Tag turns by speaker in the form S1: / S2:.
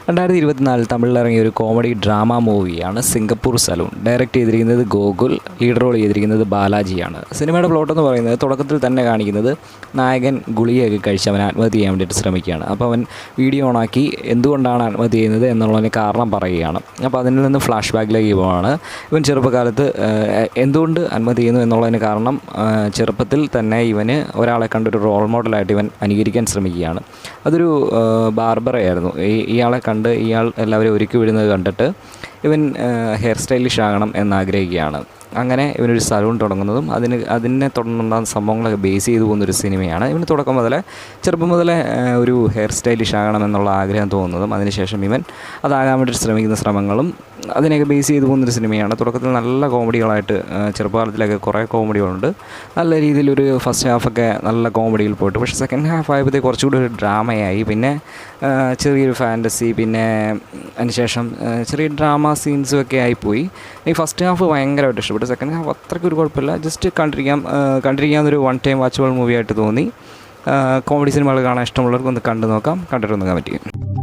S1: 2024 തമിഴിലിറങ്ങിയ ഒരു comedy drama മൂവിയാണ് Singapore salon. Direct ചെയ്തിരിക്കുന്നത് ഗോകുൽ, ലീഡ് റോൾ ചെയ്തിരിക്കുന്നത് ബാലാജിയാണ്. സിനിമയുടെ പ്ലോട്ട് എന്ന് പറയുന്നത് തുടക്കത്തിൽ തന്നെ കാണിക്കുന്നത് നായകൻ ഗുളികയൊക്കെ കഴിച്ച് അവൻ ആത്മഹത്യ ചെയ്യാൻ വേണ്ടിയിട്ട് ശ്രമിക്കുകയാണ്. അപ്പോൾ അവൻ വീഡിയോ ഓണാക്കി എന്തുകൊണ്ടാണ് ആത്മഹത്യ ചെയ്യുന്നത് എന്നുള്ളതിന് കാരണം പറയുകയാണ്. അപ്പോൾ അതിൽ നിന്ന് ഫ്ലാഷ് ബാക്കിലേക്ക് പോവാണ്. ഇവൻ ചെറുപ്പകാലത്ത് എന്തുകൊണ്ട് ആത്മഹത്യ ചെയ്യുന്നു എന്നുള്ളതിന് കാരണം ചെറുപ്പത്തിൽ തന്നെ ഇവന് ഒരാളെ കണ്ടൊരു റോൾ മോഡലായിട്ട് ഇവൻ അനുകരിക്കാൻ ശ്രമിക്കുകയാണ്. അതൊരു ബാർബറായിരുന്നു. ഇയാളെ കണ്ട് ഇയാൾ എല്ലാവരും ഒരുക്കി വിടുന്നത് കണ്ടിട്ട് ഇവൻ ഹെയർ സ്റ്റൈലിഷ് ആകണം എന്നാഗ്രഹിക്കുകയാണ്. അങ്ങനെ ഇവനൊരു സലൂൺ തുടങ്ങുന്നതും അതിനെ തുടർന്നുണ്ടാകുന്ന സംഭവങ്ങളൊക്കെ ബേസ് ചെയ്തു പോകുന്നൊരു സിനിമയാണ്. ഇവന് തുടക്കം മുതലേ ചെറുപ്പം മുതലേ ഒരു ഹെയർ സ്റ്റൈലിഷ് ആകണമെന്നുള്ള ആഗ്രഹം തോന്നുന്നതും അതിനുശേഷം ഇവൻ അതാകാൻ വേണ്ടി ശ്രമിക്കുന്ന ശ്രമങ്ങളും അതിനെയൊക്കെ ബേസ് ചെയ്തു പോകുന്നൊരു സിനിമയാണ്. തുടക്കത്തിൽ നല്ല കോമഡികളായിട്ട് ചെറുപ്പകാലത്തിലൊക്കെ കുറേ കോമഡികളുണ്ട്. നല്ല രീതിയിലൊരു ഫസ്റ്റ് ഹാഫൊക്കെ നല്ല കോമഡിയിൽ പോയിട്ട്, പക്ഷേ സെക്കൻഡ് ഹാഫ് ആയപ്പോഴത്തേക്ക് കുറച്ചുകൂടി ഒരു ഡ്രാമയായി. പിന്നെ ചെറിയൊരു ഫാൻറ്റസി, പിന്നെ അതിനുശേഷം ചെറിയ ഡ്രാമ സീൻസും ഒക്കെ ആയിപ്പോയി. ഈ ഫസ്റ്റ് ഹാഫ് ഭയങ്കരമായിട്ട് ഇഷ്ടപ്പെട്ടു. സെക്കൻഡ് ഹാഫ് അത്രയ്ക്ക് ഒരു കുഴപ്പമില്ല. ജസ്റ്റ് കണ്ടിരിക്കാവുന്നൊരു വൺ ടൈം വാച്ചബിൾ മൂവി ആയിട്ട് തോന്നി. കോമഡി സിനിമകൾ കാണാൻ ഇഷ്ടമുള്ളവർക്ക് ഒന്ന് കണ്ടു നോക്കാം, കണ്ടിട്ടൊന്ന് കമൻറ്റ് ചെയ്യും.